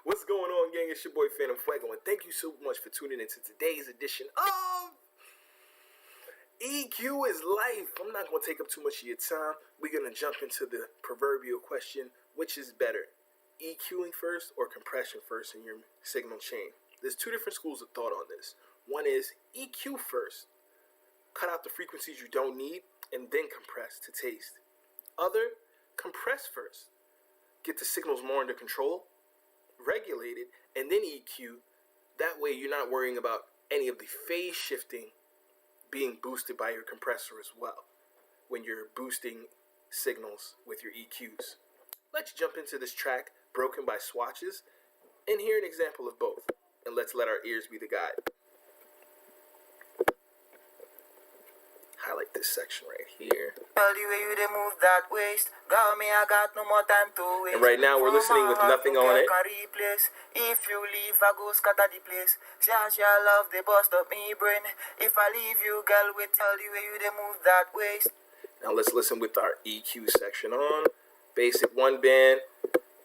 What's going on, gang? It's your boy Phantom Fuego, and thank you so much for tuning into today's edition of EQ is Life. I'm not going to take up too much of your time. We're going to jump into the proverbial question, which is better, EQing first or compression first in your signal chain? There's two different schools of thought on this. One is EQ first, cut out the frequencies you don't need, and then compress to taste. Other, compress first, get the signals more under control, regulate it, and then EQ. That way you're not worrying about any of the phase shifting being boosted by your compressor as well when you're boosting signals with your EQs. Let's jump into this track, Broken by Swatches, and hear an example of both. And let's let our ears be the guide. Highlight this section right here. Tell the way you dey move that waist. Girl, me, I got no more time to waste. And right now we're listening with nothing on it. If you leave, I go scatter the place. Shall love the bust up me brain. If I leave you, girl, wait. Tell the way you dey move that waist. Now let's listen with our EQ section on. Basic 1 band,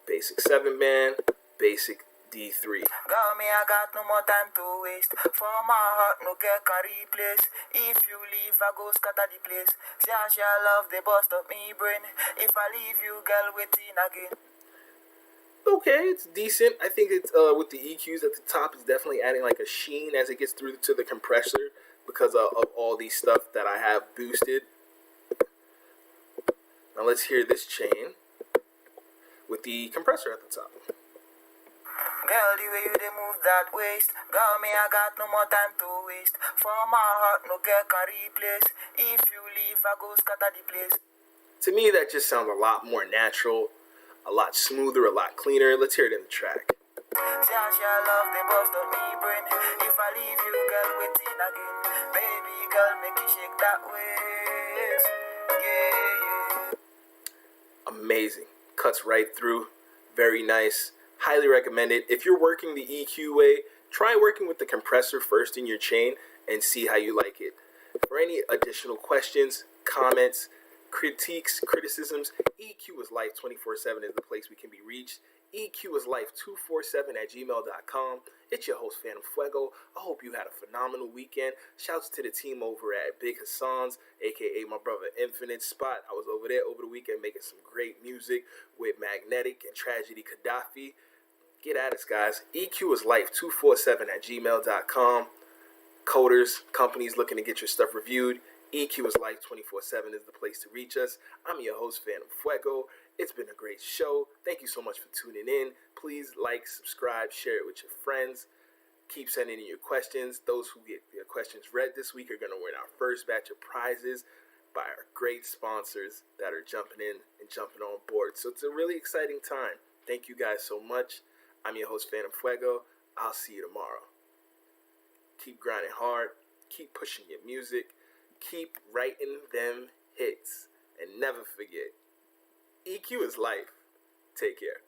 basic 7 band, basic D3. Girl, me, I got no more time to waste. For my heart, no girl can replace. If you leave, I go scatter the place. Shall love the bust of me brain. If I leave you, girl, waiting again. Okay, it's decent. I think it's with the EQs at the top, it's definitely adding like a sheen as it gets through to the compressor because of all these stuff that I have boosted. Now let's hear this chain with the compressor at the top. Girl, the way you dey move that waist. Girl, me, I got no more time to waste. For my heart, no girl can replace. If you leave, I go scatter the place. To me, that just sounds a lot more natural, a lot smoother, a lot cleaner. Let's hear it in the track. Shall love the bust of me brain. If I leave you, girl, waiting again. Baby girl, make you shake that waist. Yeah. Amazing. Cuts right through. Very nice. Highly recommend it. If you're working the EQ way, try working with the compressor first in your chain and see how you like it. For any additional questions, comments, critiques, criticisms, EQisLIFE 24/7 is the place we can be reached. EQisLIFE247@gmail.com. It's your host, Phantom Fuego. I hope you had a phenomenal weekend. Shouts to the team over at Big Hassan's, aka my brother Infinite Spot. I was over there over the weekend making some great music with Magnetic and Tragedy Gaddafi. Get at us, guys. EQisLIFE247@gmail.com. Coders, companies looking to get your stuff reviewed, EQisLIFE 24/7 is the place to reach us. I'm your host, Phantom Fuego. It's been a great show. Thank you so much for tuning in. Please like, subscribe, share it with your friends. Keep sending in your questions. Those who get their questions read this week are going to win our first batch of prizes by our great sponsors that are jumping in and jumping on board. So it's a really exciting time. Thank you guys so much. I'm your host, Phantom Fuego. I'll see you tomorrow. Keep grinding hard. Keep pushing your music. Keep writing them hits. And never forget, EQ is life. Take care.